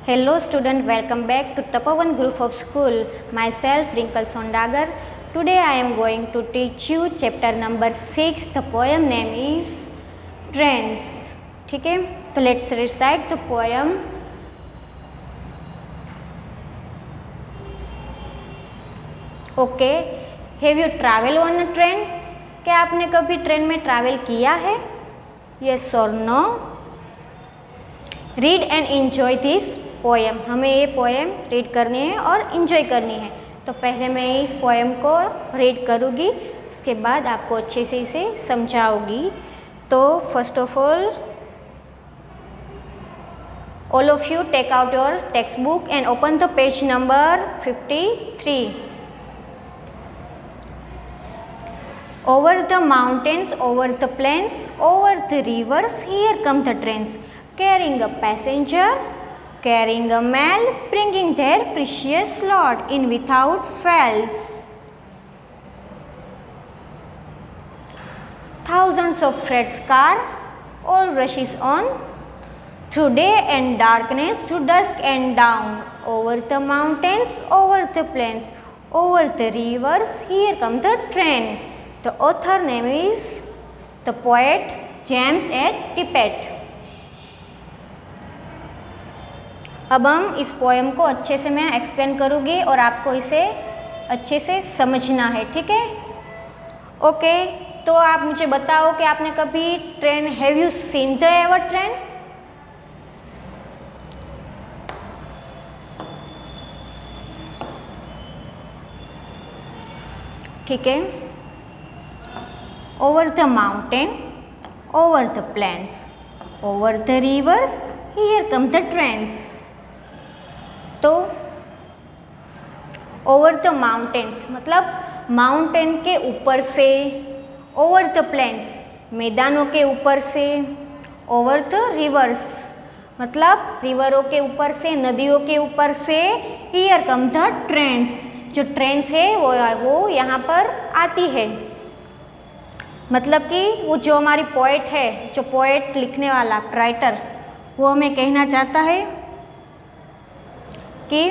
Hello student, welcome back to Tapovan Group of School. Myself Rinkle Sondagar. Today I am going to teach you chapter number 6. The poem name is Trains. ठीक है, तो let's recite the poem. Okay, have you traveled on a train? क्या आपने कभी train में travel किया है? Yes or no? Read and enjoy this poem. हमें ये पोएम रीड करनी है और इन्जॉय करनी है. तो पहले मैं इस पोएम को रीड करूँगी, उसके बाद आपको अच्छे से इसे समझाऊँगी. तो first of all of you take out your textbook and open the page number 53. Over the mountains, over the plains, over the rivers, here come the trains, carrying a passenger, carrying a mail, bringing their precious load in without fails. Thousands of freight cars, all rushes on, through day and darkness, through dusk and dawn, over the mountains, over the plains, over the rivers, here come the train. The author name is the poet James A. Tippett. अब हम इस poem को अच्छे से मैं explain करूँगी और आपको इसे अच्छे से समझना है. ठीक है, ओके. तो आप मुझे बताओ कि आपने कभी train, have you seen the ever train? ठीक है. Over the mountain, over the plains, over the rivers, here come the trains. तो over the mountains मतलब माउंटेन के ऊपर से, over the plains मैदानों के ऊपर से, over the rivers मतलब रिवरों के ऊपर से, नदियों के ऊपर से, here come the trains. जो ट्रेन्स है वो यहाँ पर आती है. मतलब कि वो जो हमारी पोएट है, जो पोएट लिखने वाला राइटर, वो हमें कहना चाहता है कि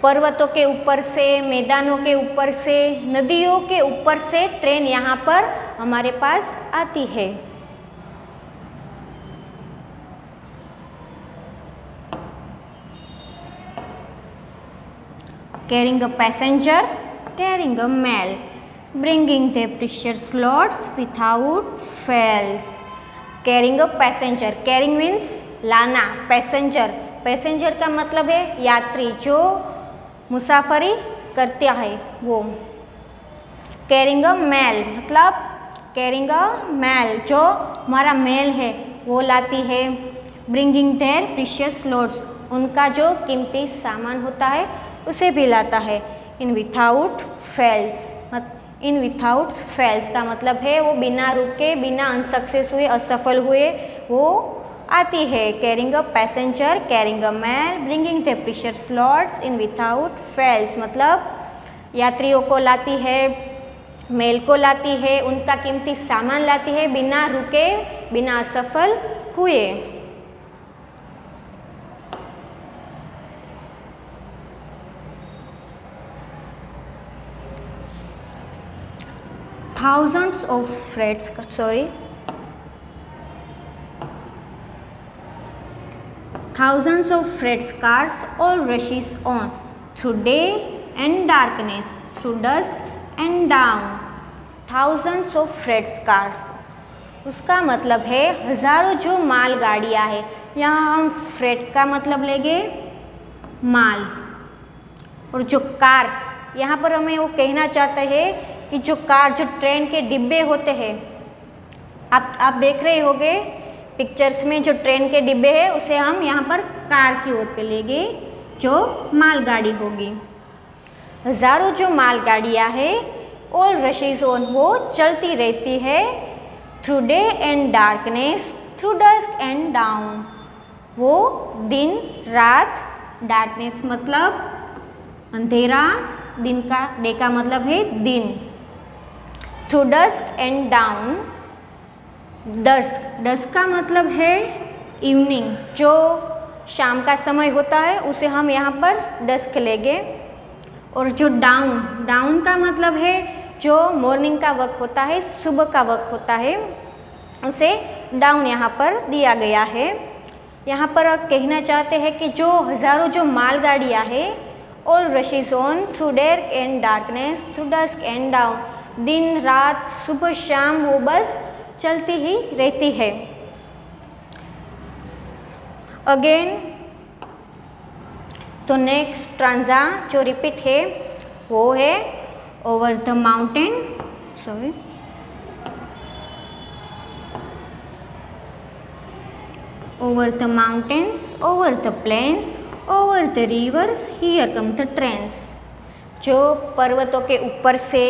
पर्वतों के ऊपर से, मैदानों के ऊपर से, नदियों के ऊपर से ट्रेन यहाँ पर हमारे पास आती है. Carrying a passenger, carrying a mail, bringing their precious loads without fails. Carrying a passenger, carrying means लाना, passenger, passenger का मतलब है यात्री, जो मुसाफरी करता है वो. Carrying a mail मतलब carrying a mail जो हमारा मेल है वो लाती है. Bringing their precious loads उनका जो कीमती सामान होता है उसे भी लाता है. In without fails in without fails का मतलब है वो बिना रुके, बिना अनसक्सेस हुए, असफल हुए वो आती है. Carrying a passenger, carrying a mail, bringing the precious lots in without fails मतलब यात्रियों को लाती है, मेल को लाती है, उनका कीमती सामान लाती है बिना रुके, बिना असफल हुए. Thousands of freight cars all rushes on through day and darkness, through dusk and dawn. Thousands of freight cars उसका मतलब है हजारों जो माल गाड़ियाँ है. यहाँ हम फ्रेट का मतलब लेंगे माल, और जो कार्स यहाँ पर हमें वो कहना चाहते हैं कि जो कार, जो ट्रेन के डिब्बे होते हैं, आप देख रहे होंगे पिक्चर्स में, जो ट्रेन के डिब्बे हैं उसे हम यहाँ पर कार की ओर पे लेंगे जो मालगाड़ी होगी. हजारों जो मालगाड़ियाँ हैं ऑल रशेस ऑन वो चलती रहती है. Through day and darkness, through dusk and dawn वो दिन रात, डार्कनेस मतलब अंधेरा, दिन का, डे का मतलब है दिन. Through dusk and dawn, dusk का मतलब है इवनिंग, जो शाम का समय होता है उसे हम यहाँ पर डस्क लेंगे। और जो डाउन, डाउन का मतलब है जो मॉर्निंग का वक्त होता है, सुबह का वक्त होता है, उसे डाउन यहाँ पर दिया गया है। यहाँ पर कहना चाहते हैं कि जो हज़ारों जो मालगाड़ियाँ हैं, all rushes on through dark and darkness through dusk and dawn, दिन रात सुबह शाम वो बस चलती ही रहती है। अगेन तो नेक्स्ट स्ट्रांजा जो रिपीट है वो है over the mountain, sorry, over the mountains, over the plains, over the rivers, here come the trains। जो पर्वतों के ऊपर से,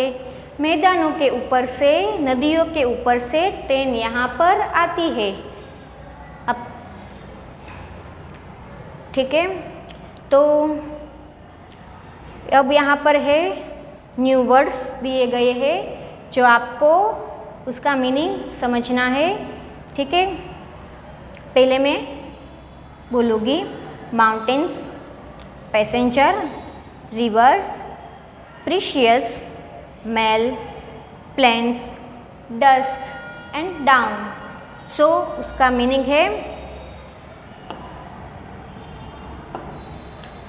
मैदानों के ऊपर से, नदियों के ऊपर से ट्रेन यहाँ पर आती है। अब ठीक है, तो अब यहाँ पर है न्यू वर्ड्स दिए गए हैं जो आपको उसका मीनिंग समझना है। ठीक है, पहले मैं बोलूँगी mountains, passenger, rivers, precious, mail, plains, dusk and down. So उसका मीनिंग है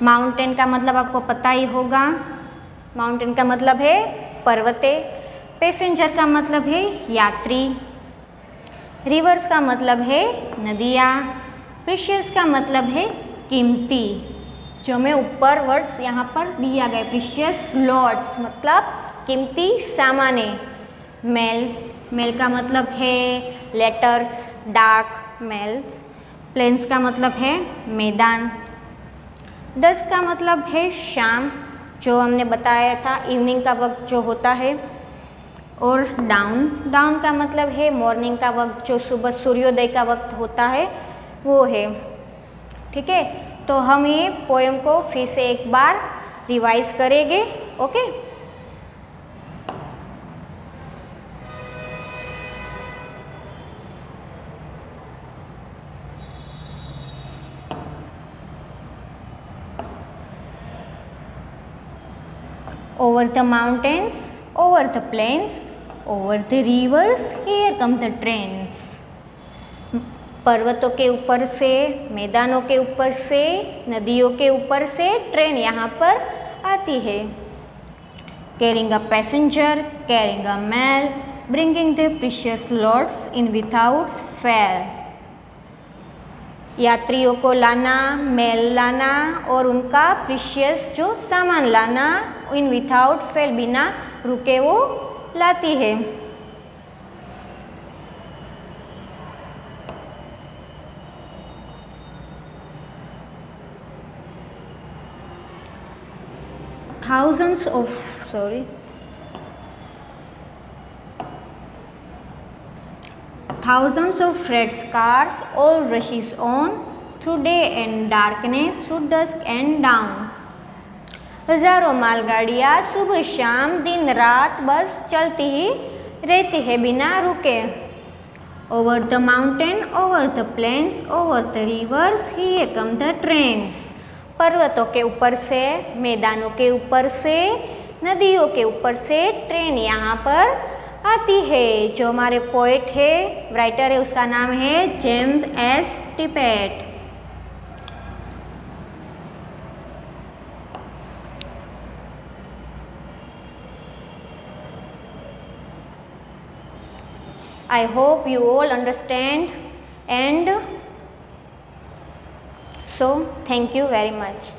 माउंटेन का मतलब आपको पता ही होगा, माउंटेन का मतलब है पर्वते, पैसेंजर का मतलब है यात्री, रिवर्स का मतलब है नदियाँ, प्रीशियस का मतलब है कीमती। जो मैं ऊपर वर्ड्स यहाँ पर दिया गया, प्रीशियस लॉर्ड्स मतलब कीमती सामाने। मेल, मेल का मतलब है लेटर्स, डाक, मेल्स। प्लेन्स का मतलब है मैदान। डस्क का मतलब है शाम, जो हमने बताया था इवनिंग का वक्त जो होता है। और डाउन, डाउन का मतलब है मॉर्निंग का वक्त, जो सुबह सूर्योदय का वक्त होता है वो है। ठीक है, तो हम ये पोएम को फिर से एक बार रिवाइज करेंगे। Okay, over the mountains, over the plains, over the rivers, here come the trains। पर्वतों के ऊपर से, मैदानों के ऊपर से, नदियों के ऊपर से ट्रेन यहाँ पर आती है। Carrying a passenger, carrying a mail, bringing the precious lords in without fail. यात्रियों को लाना, मेल लाना और उनका प्रीशियस जो सामान लाना इन विदाउट फेल, बिना रुके वो लाती है। Thousands of freight cars all rushes on through day and darkness, through dusk and dawn। हजारों मालगाड़ियाँ सुबह शाम दिन रात बस चलती ही रहती है बिना रुके। Over the mountain, over the plains, over the rivers, here come the trains. पर्वतों के ऊपर से, मैदानों के ऊपर से, नदियों के ऊपर से ट्रेन यहाँ पर आती है। जो हमारे पोएट है, राइटर है, उसका नाम है James S Tippett. I hope you all understand, and so thank you very much.